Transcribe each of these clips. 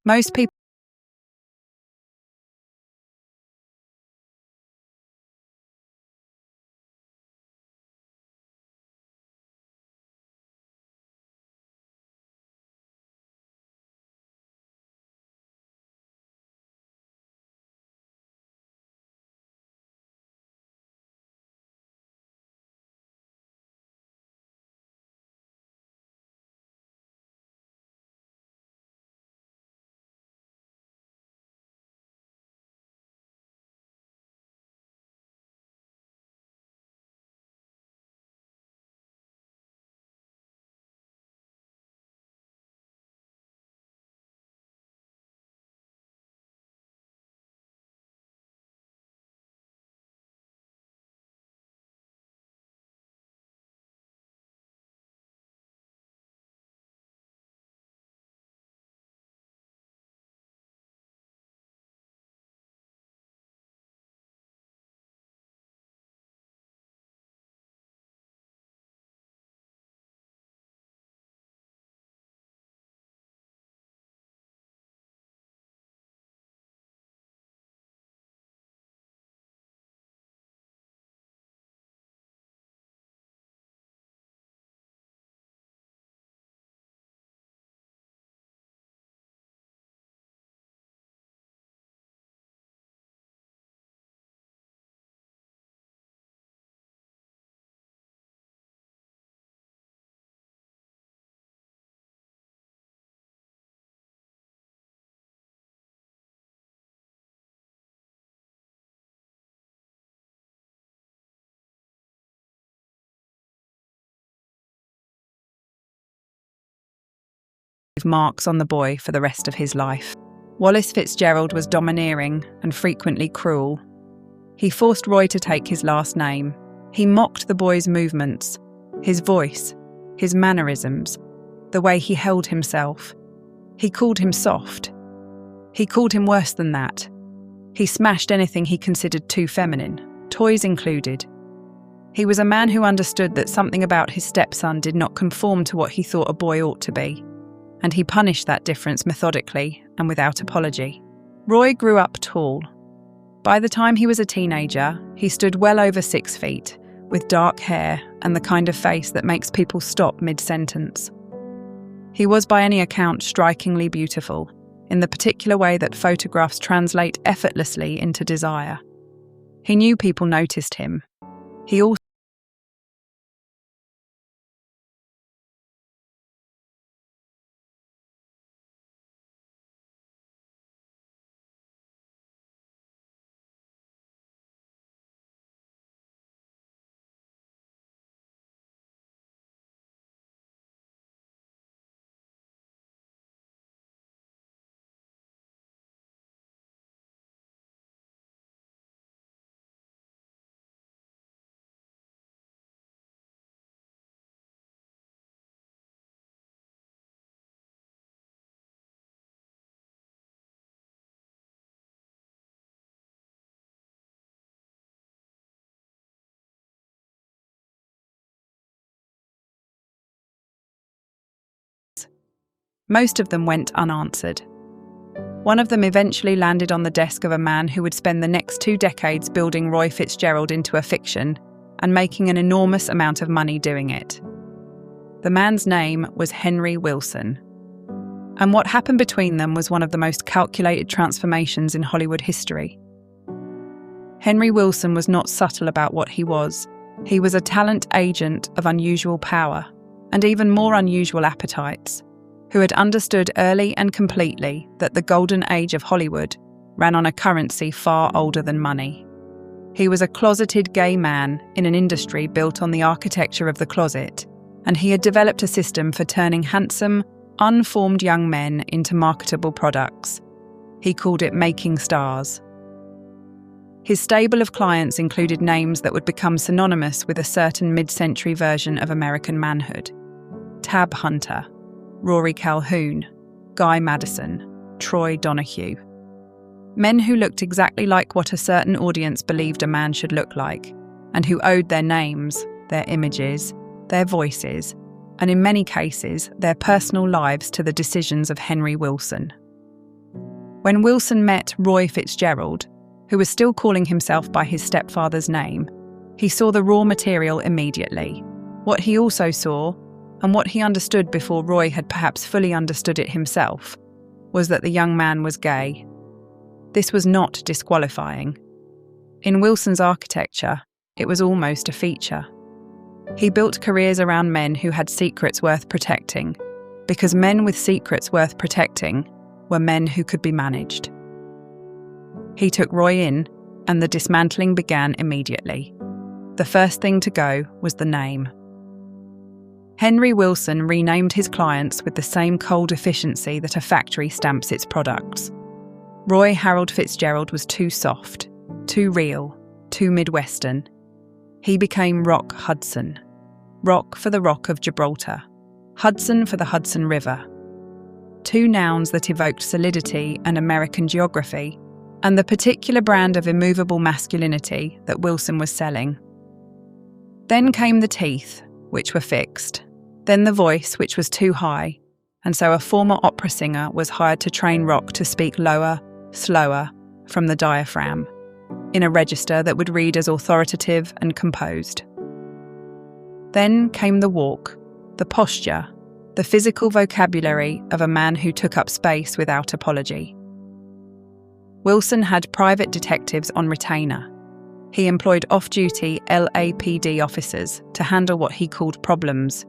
Most people leave marks on the boy for the rest of his life. Wallace Fitzgerald was domineering and frequently cruel. He forced Roy to take his last name. He mocked the boy's movements, his voice, his mannerisms, the way he held himself. He called him soft. He called him worse than that. He smashed anything he considered too feminine, toys included. He was a man who understood that something about his stepson did not conform to what he thought a boy ought to be, and he punished that difference methodically and without apology. Roy grew up tall. By the time he was a teenager, he stood well over 6 feet, with dark hair and the kind of face that makes people stop mid-sentence. He was by any account strikingly beautiful, in the particular way that photographs translate effortlessly into desire. He knew people noticed him. He also Most of them went unanswered. One of them eventually landed on the desk of a man who would spend the next 2 decades building Roy Fitzgerald into a fiction and making an enormous amount of money doing it. The man's name was Henry Wilson. And what happened between them was one of the most calculated transformations in Hollywood history. Henry Wilson was not subtle about what he was. He was a talent agent of unusual power, and even more unusual appetites, who had understood early and completely that the golden age of Hollywood ran on a currency far older than money. He was a closeted gay man in an industry built on the architecture of the closet, and he had developed a system for turning handsome, unformed young men into marketable products. He called it making stars. His stable of clients included names that would become synonymous with a certain mid-century version of American manhood: Tab Hunter, Rory Calhoun, Guy Madison, Troy Donahue. Men who looked exactly like what a certain audience believed a man should look like, and who owed their names, their images, their voices, and in many cases, their personal lives to the decisions of Henry Wilson. When Wilson met Roy Fitzgerald, who was still calling himself by his stepfather's name, he saw the raw material immediately. What he also saw, and what he understood before Roy had perhaps fully understood it himself, was that the young man was gay. This was not disqualifying. In Wilson's architecture, it was almost a feature. He built careers around men who had secrets worth protecting, because men with secrets worth protecting were men who could be managed. He took Roy in, and the dismantling began immediately. The first thing to go was the name. Henry Wilson renamed his clients with the same cold efficiency that a factory stamps its products. Roy Harold Fitzgerald was too soft, too real, too Midwestern. He became Rock Hudson. Rock for the Rock of Gibraltar. Hudson for the Hudson River. Two nouns that evoked solidity and American geography, and the particular brand of immovable masculinity that Wilson was selling. Then came the teeth, which were fixed. Then the voice, which was too high, and so a former opera singer was hired to train Rock to speak lower, slower, from the diaphragm, in a register that would read as authoritative and composed. Then came the walk, the posture, the physical vocabulary of a man who took up space without apology. Wilson had private detectives on retainer. He employed off-duty LAPD officers to handle what he called problems.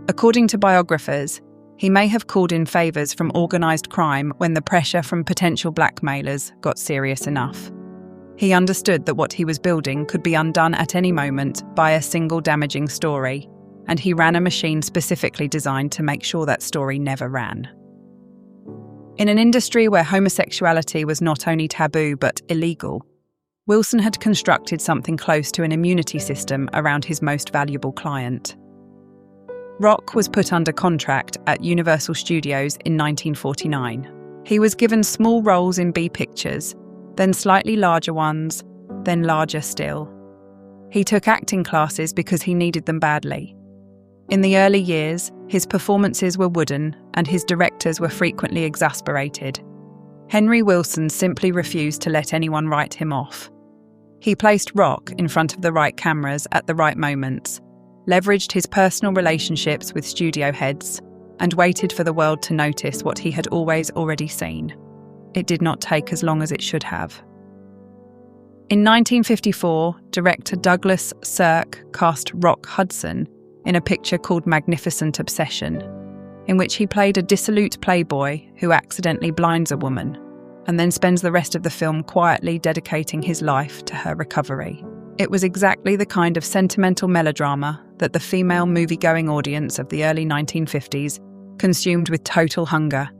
According to biographers, he may have called in favours from organised crime when the pressure from potential blackmailers got serious enough. He understood that what he was building could be undone at any moment by a single damaging story, and he ran a machine specifically designed to make sure that story never ran. In an industry where homosexuality was not only taboo but illegal, Wilson had constructed something close to an immunity system around his most valuable client. Rock was put under contract at Universal Studios in 1949. He was given small roles in B pictures, then slightly larger ones, then larger still. He took acting classes because he needed them badly. In the early years, his performances were wooden and his directors were frequently exasperated. Henry Wilson simply refused to let anyone write him off. He placed Rock in front of the right cameras at the right moments, leveraged his personal relationships with studio heads, and waited for the world to notice what he had always already seen. It did not take as long as it should have. In 1954, director Douglas Sirk cast Rock Hudson in a picture called Magnificent Obsession, in which he played a dissolute playboy who accidentally blinds a woman, and then spends the rest of the film quietly dedicating his life to her recovery. It was exactly the kind of sentimental melodrama that the female movie-going audience of the early 1950s consumed with total hunger,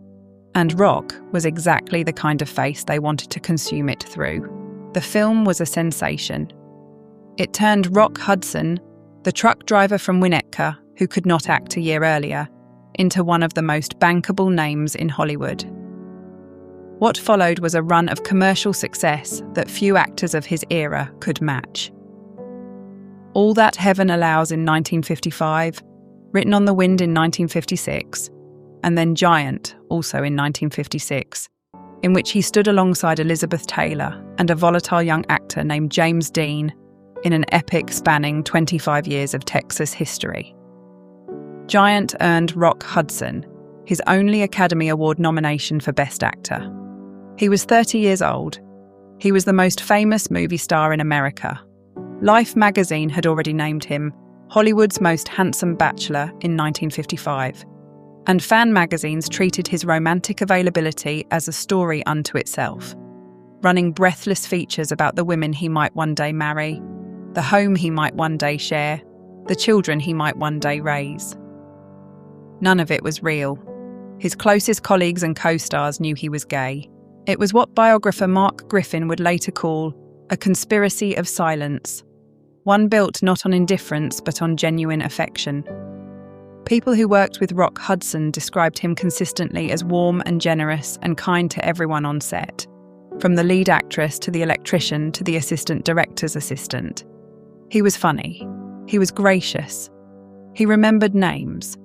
and Rock was exactly the kind of face they wanted to consume it through. The film was a sensation. It turned Rock Hudson, the truck driver from Winnetka who could not act a year earlier, into one of the most bankable names in Hollywood. What followed was a run of commercial success that few actors of his era could match. All That Heaven Allows in 1955, Written on the Wind in 1956, and then Giant, also in 1956, in which he stood alongside Elizabeth Taylor and a volatile young actor named James Dean in an epic spanning 25 years of Texas history. Giant earned Rock Hudson his only Academy Award nomination for Best Actor. He was 30 years old. He was the most famous movie star in America. Life magazine had already named him Hollywood's most handsome bachelor in 1955, and fan magazines treated his romantic availability as a story unto itself, running breathless features about the women he might one day marry, the home he might one day share, the children he might one day raise. None of it was real. His closest colleagues and co-stars knew he was gay. It was what biographer Mark Griffin would later call a conspiracy of silence, one built not on indifference but on genuine affection. People who worked with Rock Hudson described him consistently as warm and generous and kind to everyone on set, from the lead actress to the electrician to the assistant director's assistant. He was funny. He was gracious. He remembered names.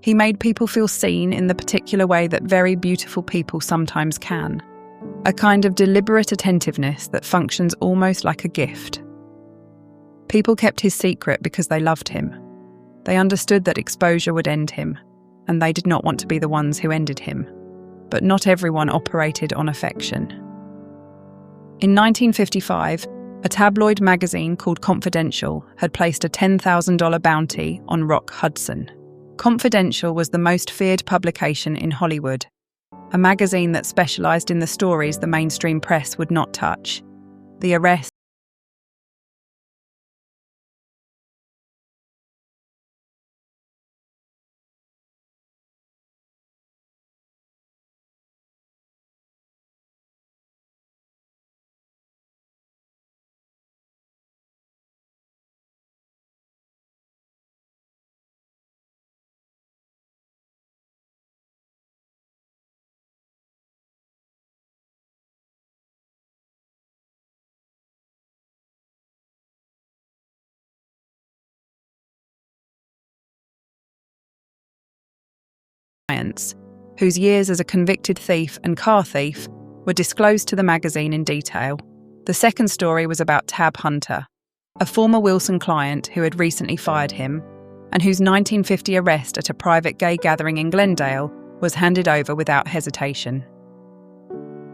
He made people feel seen in the particular way that very beautiful people sometimes can. A kind of deliberate attentiveness that functions almost like a gift. People kept his secret because they loved him. They understood that exposure would end him, and they did not want to be the ones who ended him. But not everyone operated on affection. In 1955, a tabloid magazine called Confidential had placed a $10,000 bounty on Rock Hudson. Confidential was the most feared publication in Hollywood, a magazine that specialized in the stories the mainstream press would not touch. The arrest, whose years as a convicted thief and car thief were disclosed to the magazine in detail. The second story was about Tab Hunter, a former Wilson client who had recently fired him, and whose 1950 arrest at a private gay gathering in Glendale was handed over without hesitation.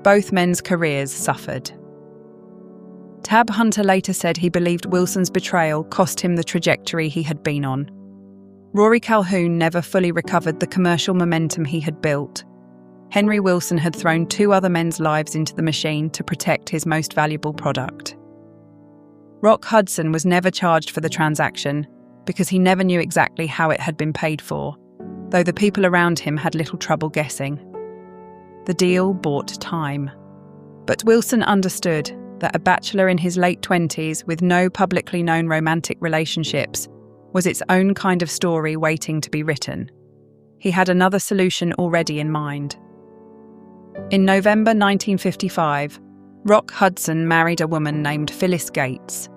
Both men's careers suffered. Tab Hunter later said he believed Wilson's betrayal cost him the trajectory he had been on. Rory Calhoun never fully recovered the commercial momentum he had built. Henry Wilson had thrown two other men's lives into the machine to protect his most valuable product. Rock Hudson was never charged for the transaction because he never knew exactly how it had been paid for, though the people around him had little trouble guessing. The deal bought time. But Wilson understood that a bachelor in his late 20s with no publicly known romantic relationships was its own kind of story waiting to be written. He had another solution already in mind. In November 1955, Rock Hudson married a woman named Phyllis Gates.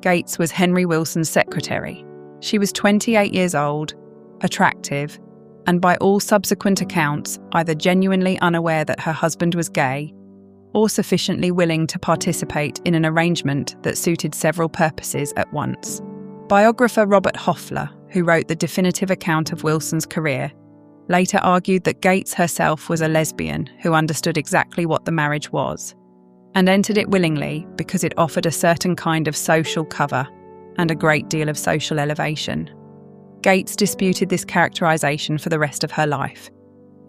Gates was Henry Wilson's secretary. She was 28 years old, attractive, and by all subsequent accounts, either genuinely unaware that her husband was gay or sufficiently willing to participate in an arrangement that suited several purposes at once. Biographer Robert Hoffler, who wrote the definitive account of Wilson's career, later argued that Gates herself was a lesbian who understood exactly what the marriage was, and entered it willingly because it offered a certain kind of social cover and a great deal of social elevation. Gates disputed this characterization for the rest of her life,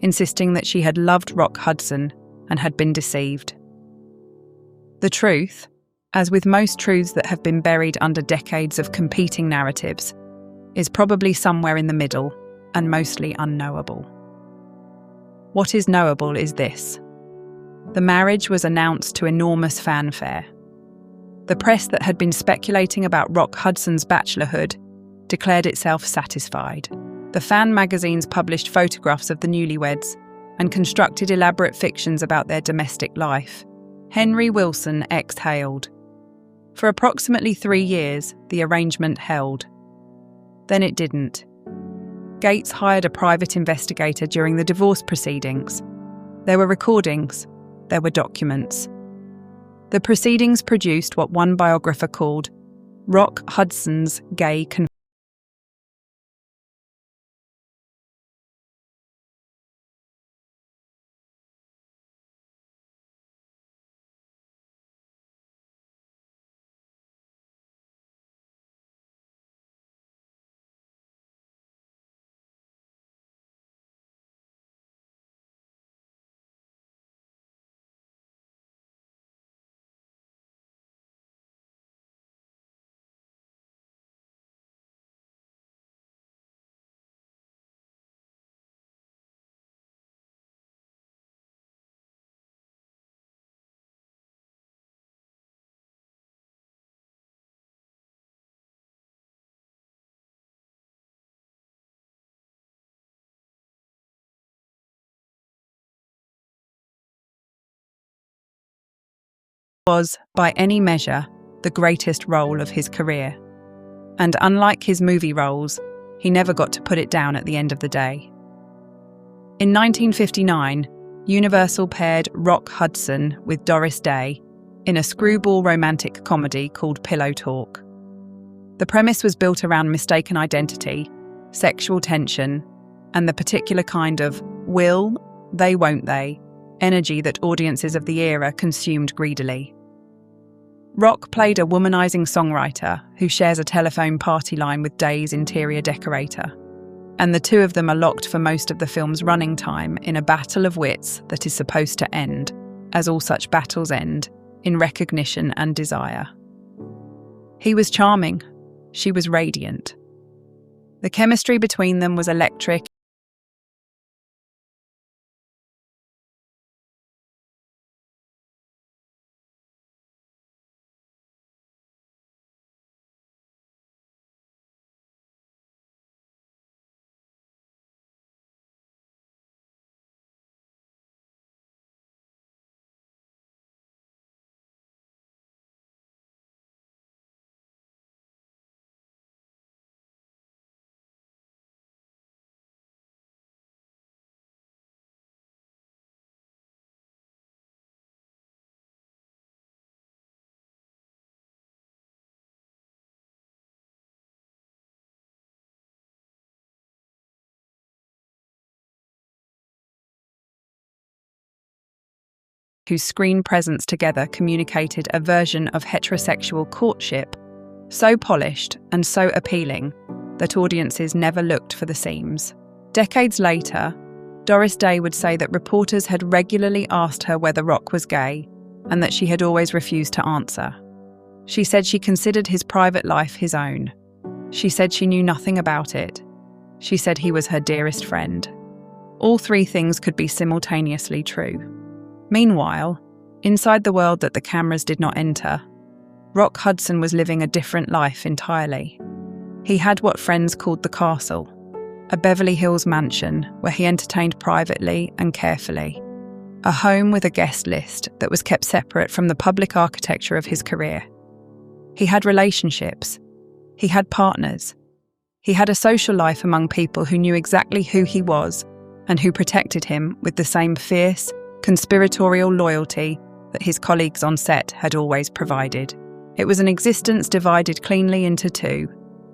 insisting that she had loved Rock Hudson and had been deceived. The truth, as with most truths that have been buried under decades of competing narratives, is probably somewhere in the middle and mostly unknowable. What is knowable is this. The marriage was announced to enormous fanfare. The press that had been speculating about Rock Hudson's bachelorhood declared itself satisfied. The fan magazines published photographs of the newlyweds and constructed elaborate fictions about their domestic life. Henry Wilson exhaled. For approximately 3 years, the arrangement held. Then it didn't. Gates hired a private investigator during the divorce proceedings. There were recordings. There were documents. The proceedings produced what one biographer called Rock Hudson's gay confession. Was, by any measure, the greatest role of his career. And unlike his movie roles, He never got to put it down at the end of the day. In 1959, Universal paired Rock Hudson with Doris Day in a screwball romantic comedy called Pillow Talk. The premise was built around mistaken identity, sexual tension, and the particular kind of will they, won't they energy that audiences of the era consumed greedily. Rock played a womanizing songwriter who shares a telephone party line with Day's interior decorator, and the two of them are locked for most of the film's running time in a battle of wits that is supposed to end, as all such battles end, in recognition and desire. He was charming, she was radiant. The chemistry between them was electric. Whose screen presence together communicated a version of heterosexual courtship, so polished and so appealing that audiences never looked for the seams. Decades later, Doris Day would say that reporters had regularly asked her whether Rock was gay, and that she had always refused to answer. She said she considered his private life his own. She said she knew nothing about it. She said he was her dearest friend. All three things could be simultaneously true. Meanwhile, inside the world that the cameras did not enter, Rock Hudson was living a different life entirely. He had what friends called the castle, a Beverly Hills mansion where he entertained privately and carefully, a home with a guest list that was kept separate from the public architecture of his career. He had relationships. He had partners. He had a social life among people who knew exactly who he was and who protected him with the same fierce, conspiratorial loyalty that his colleagues on set had always provided. It was an existence divided cleanly into two,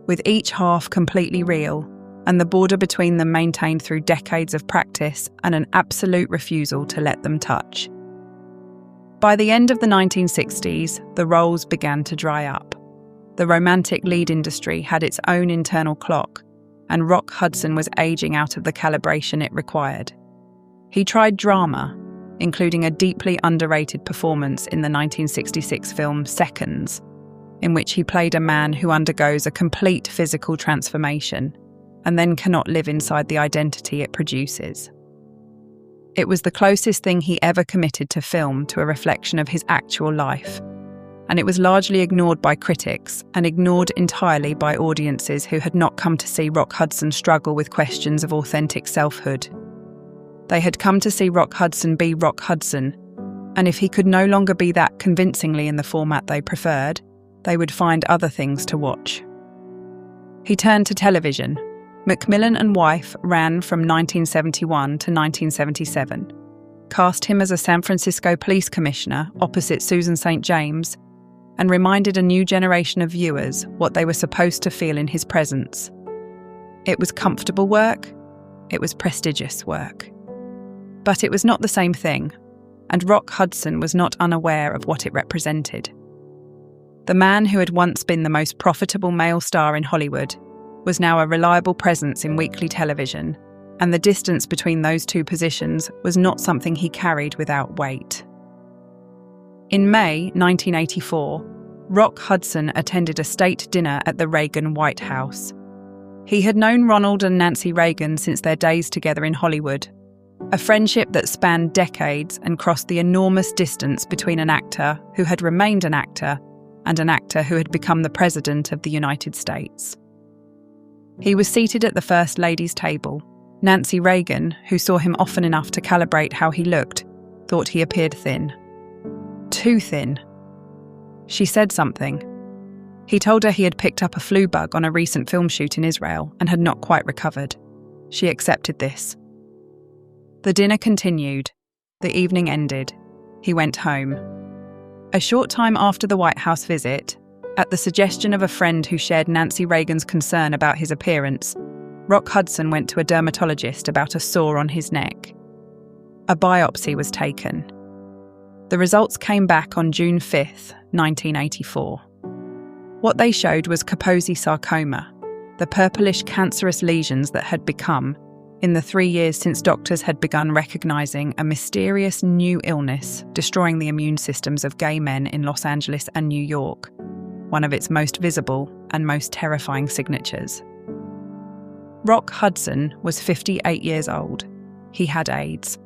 with each half completely real, and the border between them maintained through decades of practice and an absolute refusal to let them touch. By the end of the 1960s, the roles began to dry up. The romantic lead industry had its own internal clock, and Rock Hudson was aging out of the calibration it required. He tried drama, including a deeply underrated performance in the 1966 film Seconds, in which he played a man who undergoes a complete physical transformation and then cannot live inside the identity it produces. It was the closest thing he ever committed to film to a reflection of his actual life, and it was largely ignored by critics and ignored entirely by audiences who had not come to see Rock Hudson struggle with questions of authentic selfhood. They had come to see Rock Hudson be Rock Hudson, and if he could no longer be that convincingly in the format they preferred, they would find other things to watch. He turned to television. Macmillan and Wife ran from 1971 to 1977, cast him as a San Francisco police commissioner opposite Susan St. James, and reminded a new generation of viewers what they were supposed to feel in his presence. It was comfortable work. It was prestigious work. But it was not the same thing, and Rock Hudson was not unaware of what it represented. The man who had once been the most profitable male star in Hollywood was now a reliable presence in weekly television, and the distance between those two positions was not something he carried without weight. In May 1984, Rock Hudson attended a state dinner at the Reagan White House. He had known Ronald and Nancy Reagan since their days together in Hollywood, a friendship that spanned decades and crossed the enormous distance between an actor who had remained an actor and an actor who had become the President of the United States. He was seated at the First Lady's table. Nancy Reagan, who saw him often enough to calibrate how he looked, thought he appeared thin. Too thin. She said something. He told her he had picked up a flu bug on a recent film shoot in Israel and had not quite recovered. She accepted this. The dinner continued. The evening ended. He went home. A short time after the White House visit, at the suggestion of a friend who shared Nancy Reagan's concern about his appearance, Rock Hudson went to a dermatologist about a sore on his neck. A biopsy was taken. The results came back on June 5, 1984. What they showed was Kaposi sarcoma, the purplish cancerous lesions that had become, in the 3 years since doctors had begun recognizing a mysterious new illness destroying the immune systems of gay men in Los Angeles and New York, one of its most visible and most terrifying signatures. Rock Hudson was 58 years old. He had AIDS.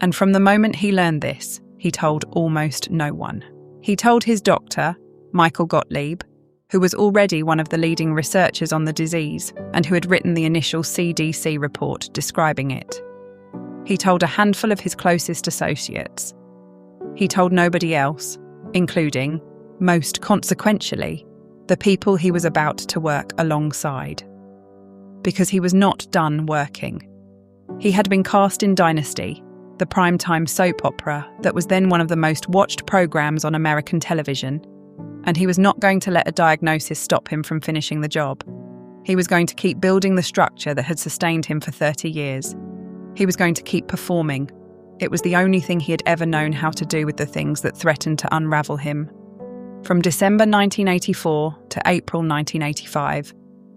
And from the moment he learned this, he told almost no one. He told his doctor, Michael Gottlieb, who was already one of the leading researchers on the disease and who had written the initial CDC report describing it. He told a handful of his closest associates. He told nobody else, including, most consequentially, the people he was about to work alongside. Because he was not done working. He had been cast in Dynasty, the primetime soap opera that was then one of the most watched programs on American television, and he was not going to let a diagnosis stop him from finishing the job. He was going to keep building the structure that had sustained him for 30 years. He was going to keep performing. It was the only thing he had ever known how to do with the things that threatened to unravel him. From December 1984 to April 1985,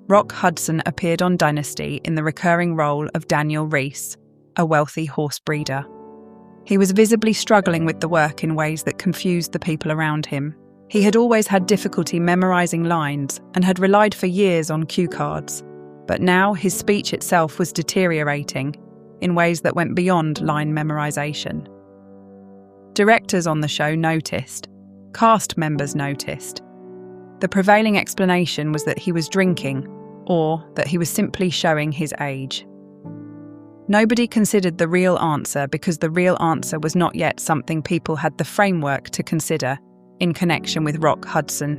Rock Hudson appeared on Dynasty in the recurring role of Daniel Reese, a wealthy horse breeder. He was visibly struggling with the work in ways that confused the people around him. He had always had difficulty memorizing lines and had relied for years on cue cards, but now his speech itself was deteriorating in ways that went beyond line memorization. Directors on the show noticed. Cast members noticed. The prevailing explanation was that he was drinking, or that he was simply showing his age. Nobody considered the real answer because the real answer was not yet something people had the framework to consider in connection with Rock Hudson.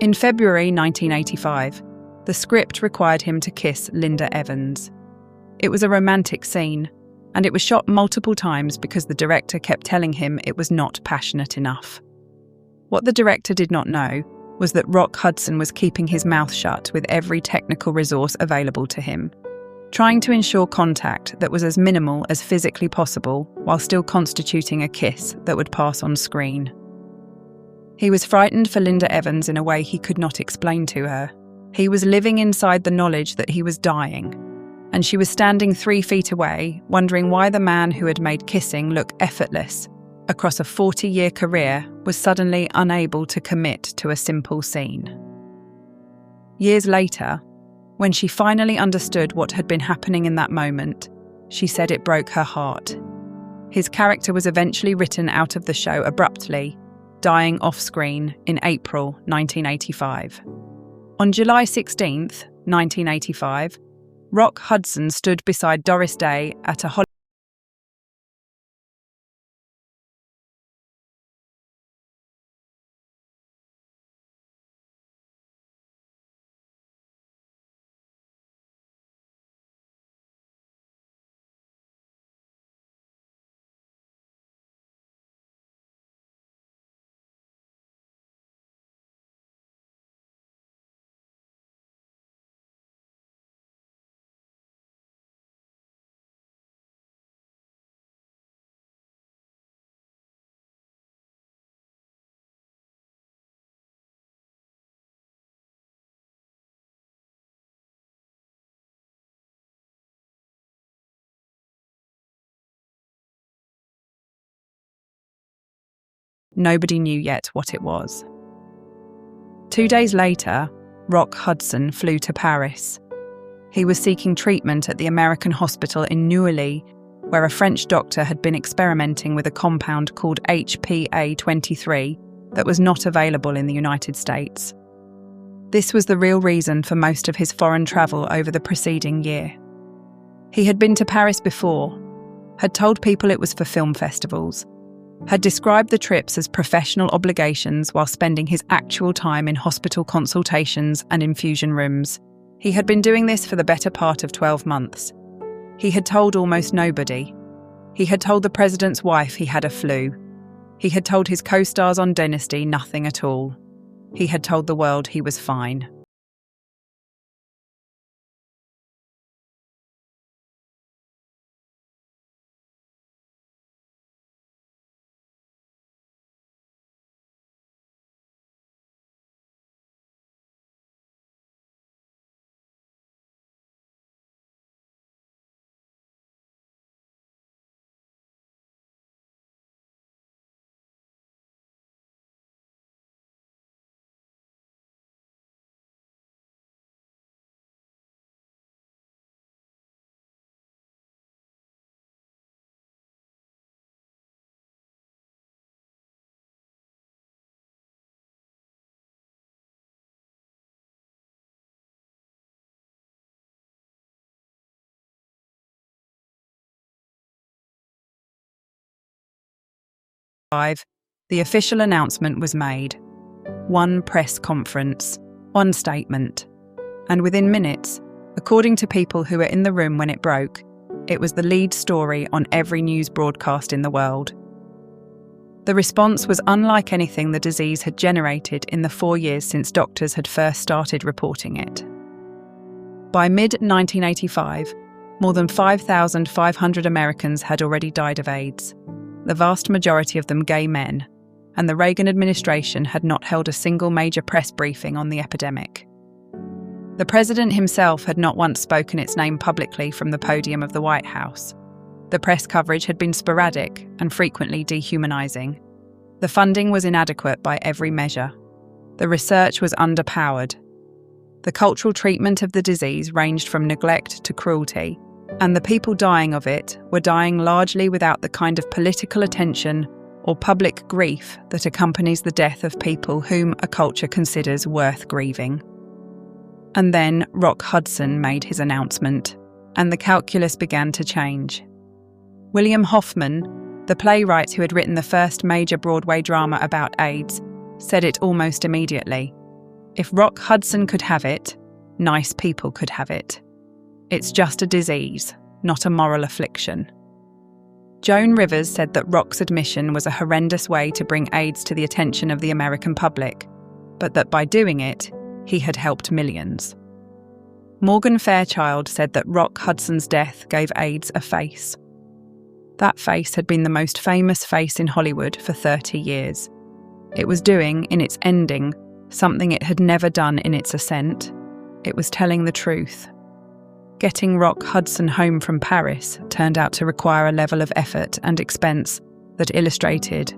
In February 1985, the script required him to kiss Linda Evans. It was a romantic scene, and it was shot multiple times because the director kept telling him it was not passionate enough. What the director did not know was that Rock Hudson was keeping his mouth shut with every technical resource available to him, trying to ensure contact that was as minimal as physically possible while still constituting a kiss that would pass on screen. He was frightened for Linda Evans in a way he could not explain to her. He was living inside the knowledge that he was dying, and she was standing 3 feet away, wondering why the man who had made kissing look effortless across a 40-year career was suddenly unable to commit to a simple scene. Years later, when she finally understood what had been happening in that moment, she said it broke her heart. His character was eventually written out of the show abruptly, dying off-screen in April 1985. On July 16, 1985, Rock Hudson stood beside Doris Day at a Hollywood Nobody knew yet what it was. 2 days later, Rock Hudson flew to Paris. He was seeking treatment at the American hospital in Neuilly, where a French doctor had been experimenting with a compound called HPA-23 that was not available in the United States. This was the real reason for most of his foreign travel over the preceding year. He had been to Paris before, had told people it was for film festivals, had described the trips as professional obligations while spending his actual time in hospital consultations and infusion rooms. He had been doing this for the better part of 12 months. He had told almost nobody. He had told the president's wife he had a flu. He had told his co-stars on Dynasty nothing at all. He had told the world he was fine. The official announcement was made. One press conference, one statement. And within minutes, according to people who were in the room when it broke, it was the lead story on every news broadcast in the world. The response was unlike anything the disease had generated in the 4 years since doctors had first started reporting it. By mid-1985, more than 5,500 Americans had already died of AIDS, the vast majority of them gay men, and the Reagan administration had not held a single major press briefing on the epidemic. The president himself had not once spoken its name publicly from the podium of the White House. The press coverage had been sporadic and frequently dehumanizing. The funding was inadequate by every measure. The research was underpowered. The cultural treatment of the disease ranged from neglect to cruelty, and the people dying of it were dying largely without the kind of political attention or public grief that accompanies the death of people whom a culture considers worth grieving. And then Rock Hudson made his announcement, and the calculus began to change. William Hoffman, the playwright who had written the first major Broadway drama about AIDS, said it almost immediately. If Rock Hudson could have it, nice people could have it. It's just a disease, not a moral affliction. Joan Rivers said that Rock's admission was a horrendous way to bring AIDS to the attention of the American public, but that by doing it, he had helped millions. Morgan Fairchild said that Rock Hudson's death gave AIDS a face. That face had been the most famous face in Hollywood for 30 years. It was doing, in its ending, something it had never done in its ascent. It was telling the truth. Getting Rock Hudson home from Paris turned out to require a level of effort and expense that illustrated,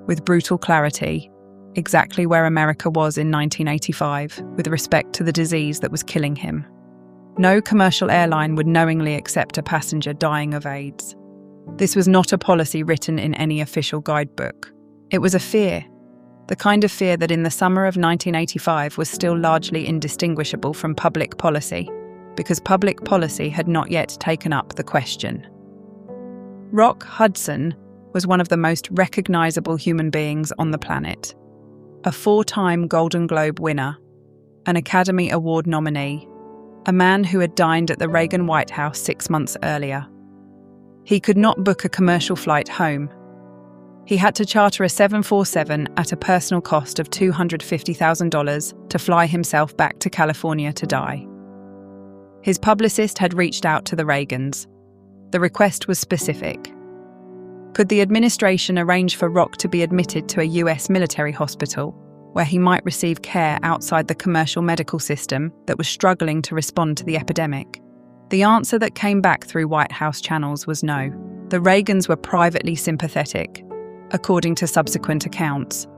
with brutal clarity, exactly where America was in 1985 with respect to the disease that was killing him. No commercial airline would knowingly accept a passenger dying of AIDS. This was not a policy written in any official guidebook. It was a fear, the kind of fear that in the summer of 1985 was still largely indistinguishable from public policy, because public policy had not yet taken up the question. Rock Hudson was one of the most recognizable human beings on the planet. A 4-time Golden Globe winner, an Academy Award nominee, a man who had dined at the Reagan White House 6 months earlier. He could not book a commercial flight home. He had to charter a 747 at a personal cost of $250,000 to fly himself back to California to die. His publicist had reached out to the Reagans. The request was specific. Could the administration arrange for Rock to be admitted to a US military hospital where he might receive care outside the commercial medical system that was struggling to respond to the epidemic? The answer that came back through White House channels was no. The Reagans were privately sympathetic, according to subsequent accounts.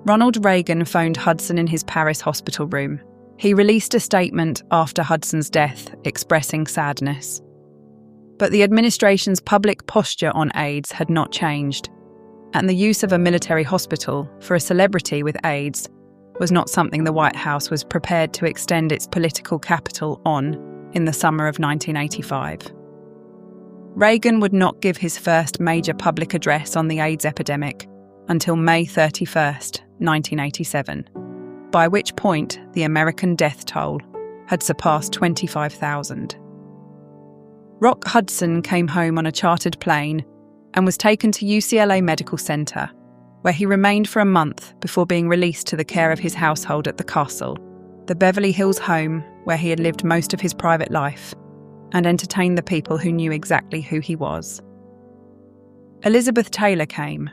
Ronald Reagan phoned Hudson in his Paris hospital room. He released a statement after Hudson's death expressing sadness. But the administration's public posture on AIDS had not changed, and the use of a military hospital for a celebrity with AIDS was not something the White House was prepared to extend its political capital on in the summer of 1985. Reagan would not give his first major public address on the AIDS epidemic until May 31st, 1987, by which point the American death toll had surpassed 25,000. Rock Hudson came home on a chartered plane and was taken to UCLA Medical Center, where he remained for a month before being released to the care of his household at the Castle, the Beverly Hills home where he had lived most of his private life and entertained the people who knew exactly who he was. Elizabeth Taylor came,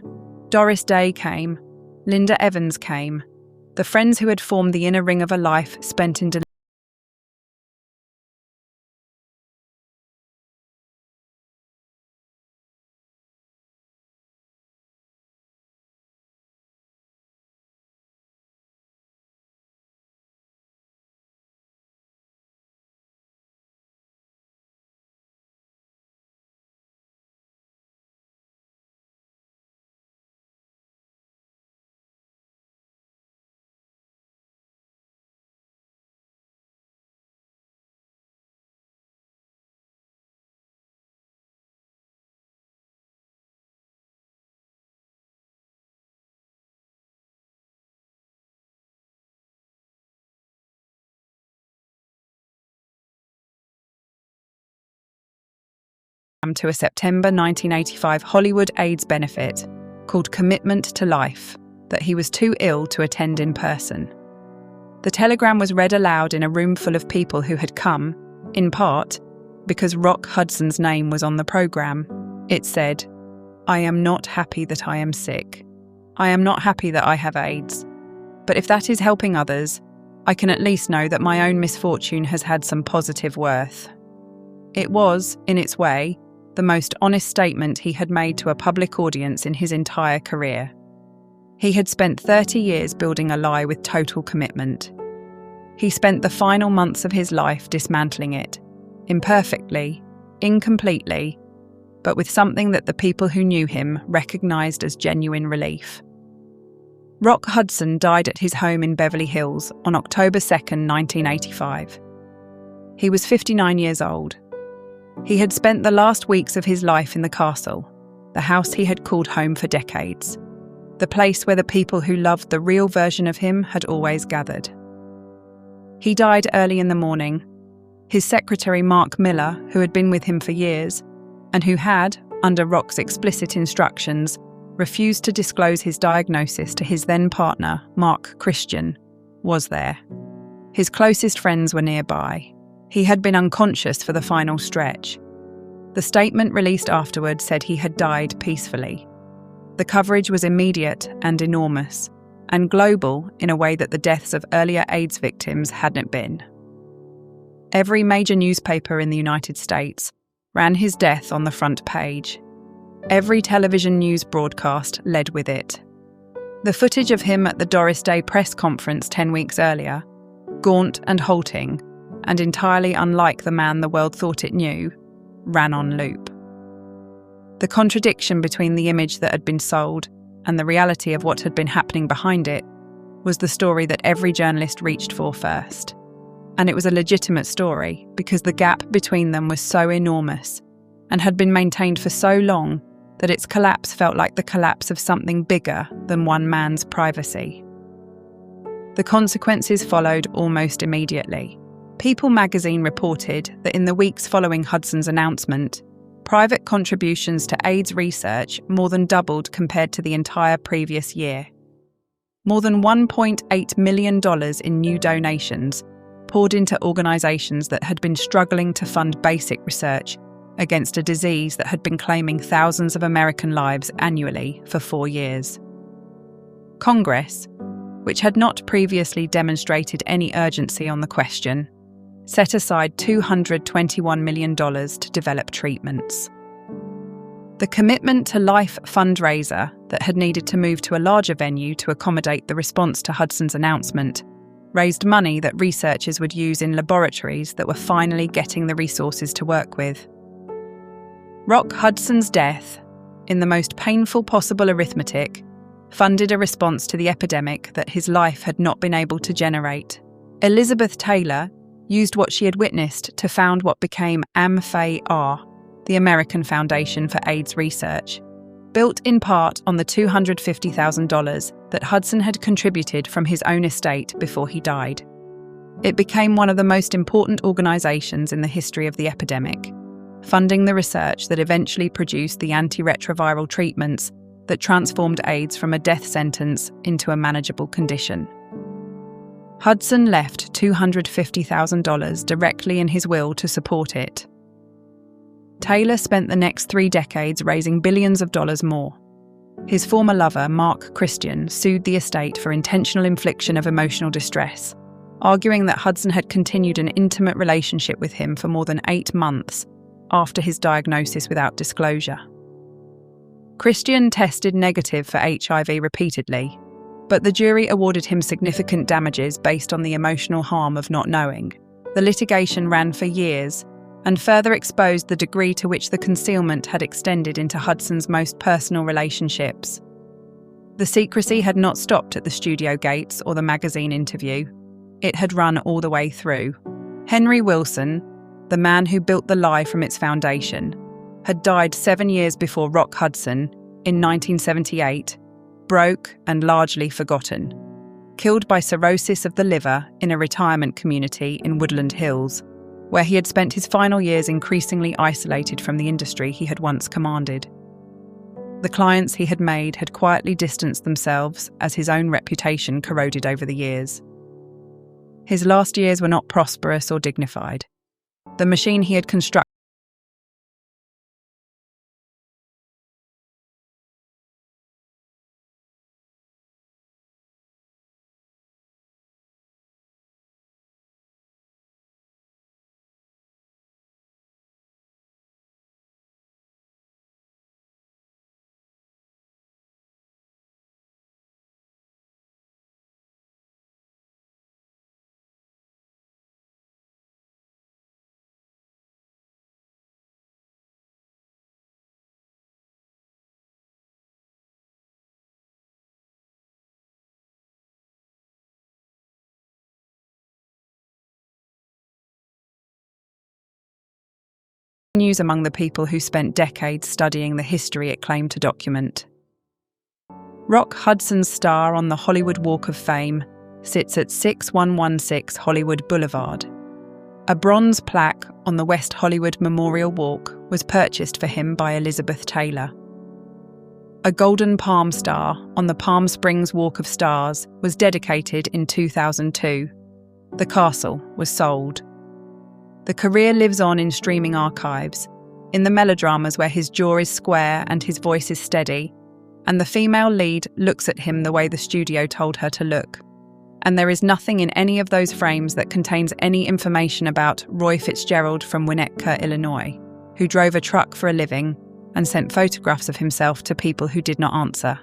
Doris Day came, Linda Evans came, the friends who had formed the inner ring of a life spent in to a September 1985 Hollywood AIDS benefit called Commitment to Life that he was too ill to attend in person. The telegram was read aloud in a room full of people who had come, in part, because Rock Hudson's name was on the program. It said, "I am not happy that I am sick. I am not happy that I have AIDS. But if that is helping others, I can at least know that my own misfortune has had some positive worth." It was, in its way, the most honest statement he had made to a public audience in his entire career. He had spent 30 years building a lie with total commitment. He spent the final months of his life dismantling it, imperfectly, incompletely, but with something that the people who knew him recognised as genuine relief. Rock Hudson died at his home in Beverly Hills on October 2nd, 1985. He was 59 years old. He had spent the last weeks of his life in the Castle, the house he had called home for decades, the place where the people who loved the real version of him had always gathered. He died early in the morning. His secretary Mark Miller, who had been with him for years, and who had, under Rock's explicit instructions, refused to disclose his diagnosis to his then partner, Mark Christian, was there. His closest friends were nearby. He had been unconscious for the final stretch. The statement released afterward said he had died peacefully. The coverage was immediate and enormous, and global in a way that the deaths of earlier AIDS victims hadn't been. Every major newspaper in the United States ran his death on the front page. Every television news broadcast led with it. The footage of him at the Doris Day press conference 10 weeks earlier, gaunt and halting, and entirely unlike the man the world thought it knew, ran on loop. The contradiction between the image that had been sold and the reality of what had been happening behind it was the story that every journalist reached for first. And it was a legitimate story because the gap between them was so enormous and had been maintained for so long that its collapse felt like the collapse of something bigger than one man's privacy. The consequences followed almost immediately. People magazine reported that in the weeks following Hudson's announcement, private contributions to AIDS research more than doubled compared to the entire previous year. More than $1.8 million in new donations poured into organisations that had been struggling to fund basic research against a disease that had been claiming thousands of American lives annually for 4 years. Congress, which had not previously demonstrated any urgency on the question, set aside $221 million to develop treatments. The Commitment to Life fundraiser that had needed to move to a larger venue to accommodate the response to Hudson's announcement raised money that researchers would use in laboratories that were finally getting the resources to work with. Rock Hudson's death, in the most painful possible arithmetic, funded a response to the epidemic that his life had not been able to generate. Elizabeth Taylor used what she had witnessed to found what became AMFAR, the American Foundation for AIDS Research, built in part on the $250,000 that Hudson had contributed from his own estate before he died. It became one of the most important organizations in the history of the epidemic, funding the research that eventually produced the antiretroviral treatments that transformed AIDS from a death sentence into a manageable condition. Hudson left $250,000 directly in his will to support it. Taylor spent the next 3 decades raising billions of dollars more. His former lover, Mark Christian, sued the estate for intentional infliction of emotional distress, arguing that Hudson had continued an intimate relationship with him for more than 8 months after his diagnosis without disclosure. Christian tested negative for HIV repeatedly, but the jury awarded him significant damages based on the emotional harm of not knowing. The litigation ran for years and further exposed the degree to which the concealment had extended into Hudson's most personal relationships. The secrecy had not stopped at the studio gates or the magazine interview. It had run all the way through. Henry Wilson, the man who built the lie from its foundation, had died 7 years before Rock Hudson, in 1978, broke and largely forgotten, killed by cirrhosis of the liver in a retirement community in Woodland Hills, where he had spent his final years increasingly isolated from the industry he had once commanded. The clients he had made had quietly distanced themselves as his own reputation corroded over the years. His last years were not prosperous or dignified. The machine he had constructed news among the people who spent decades studying the history it claimed to document. Rock Hudson's star on the Hollywood Walk of Fame sits at 6116 Hollywood Boulevard. A bronze plaque on the West Hollywood Memorial Walk was purchased for him by Elizabeth Taylor. A golden palm star on the Palm Springs Walk of Stars was dedicated in 2002. The castle was sold. The career lives on in streaming archives, in the melodramas where his jaw is square and his voice is steady, and the female lead looks at him the way the studio told her to look. And there is nothing in any of those frames that contains any information about Roy Fitzgerald from Winnetka, Illinois, who drove a truck for a living and sent photographs of himself to people who did not answer.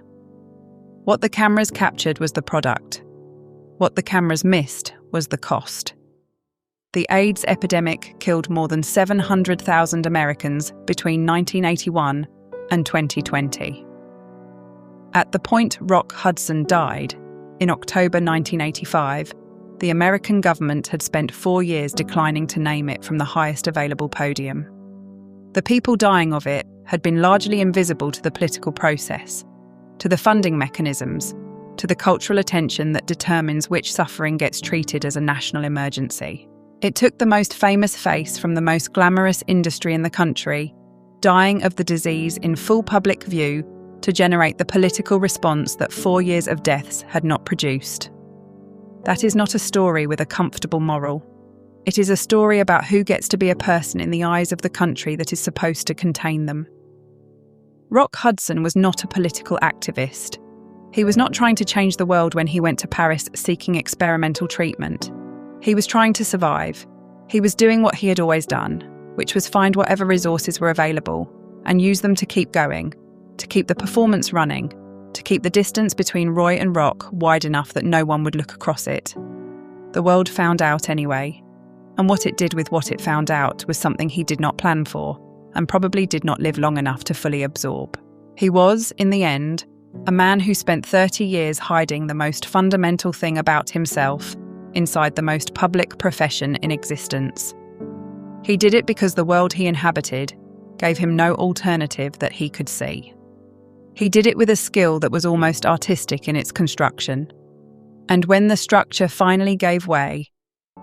What the cameras captured was the product. What the cameras missed was the cost. The AIDS epidemic killed more than 700,000 Americans between 1981 and 2020. At the point Rock Hudson died, in October 1985, the American government had spent 4 years declining to name it from the highest available podium. The people dying of it had been largely invisible to the political process, to the funding mechanisms, to the cultural attention that determines which suffering gets treated as a national emergency. It took the most famous face from the most glamorous industry in the country, dying of the disease in full public view, to generate the political response that 4 years of deaths had not produced. That is not a story with a comfortable moral. It is a story about who gets to be a person in the eyes of the country that is supposed to contain them. Rock Hudson was not a political activist. He was not trying to change the world when he went to Paris seeking experimental treatment. He was trying to survive. He was doing what he had always done, which was find whatever resources were available and use them to keep going, to keep the performance running, to keep the distance between Roy and Rock wide enough that no one would look across it. The world found out anyway, and what it did with what it found out was something he did not plan for, and probably did not live long enough to fully absorb. He was, in the end, a man who spent 30 years hiding the most fundamental thing about himself inside the most public profession in existence. He did it because the world he inhabited, gave him no alternative that he could see. He did it with a skill that was almost artistic in its construction. And when the structure finally gave way,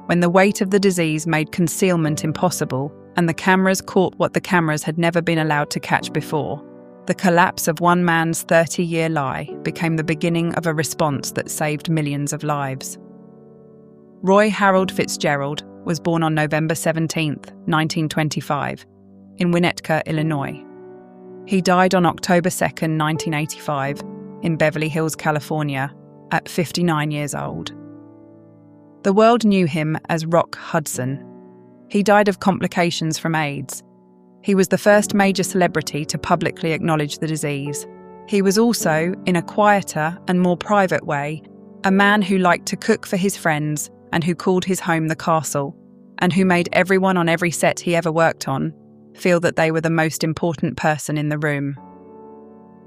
when the weight of the disease made concealment impossible and the cameras caught what the cameras had never been allowed to catch before, the collapse of one man's 30-year lie became the beginning of a response that saved millions of lives. Roy Harold Fitzgerald was born on November 17, 1925, in Winnetka, Illinois. He died on October 2, 1985, in Beverly Hills, California, at 59 years old. The world knew him as Rock Hudson. He died of complications from AIDS. He was the first major celebrity to publicly acknowledge the disease. He was also, in a quieter and more private way, a man who liked to cook for his friends and who called his home the castle, and who made everyone on every set he ever worked on feel that they were the most important person in the room.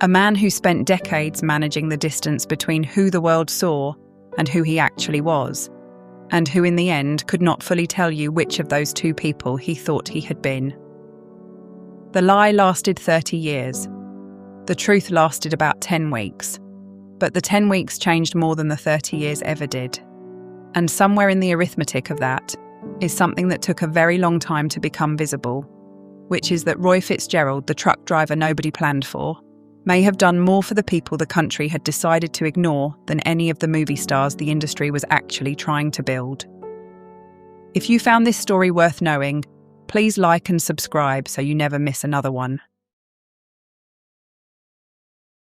A man who spent decades managing the distance between who the world saw and who he actually was, and who in the end could not fully tell you which of those two people he thought he had been. The lie lasted 30 years. The truth lasted about 10 weeks. But the 10 weeks changed more than the 30 years ever did. And somewhere in the arithmetic of that is something that took a very long time to become visible, which is that Roy Fitzgerald, the truck driver nobody planned for, may have done more for the people the country had decided to ignore than any of the movie stars the industry was actually trying to build. If you found this story worth knowing, please like and subscribe so you never miss another one.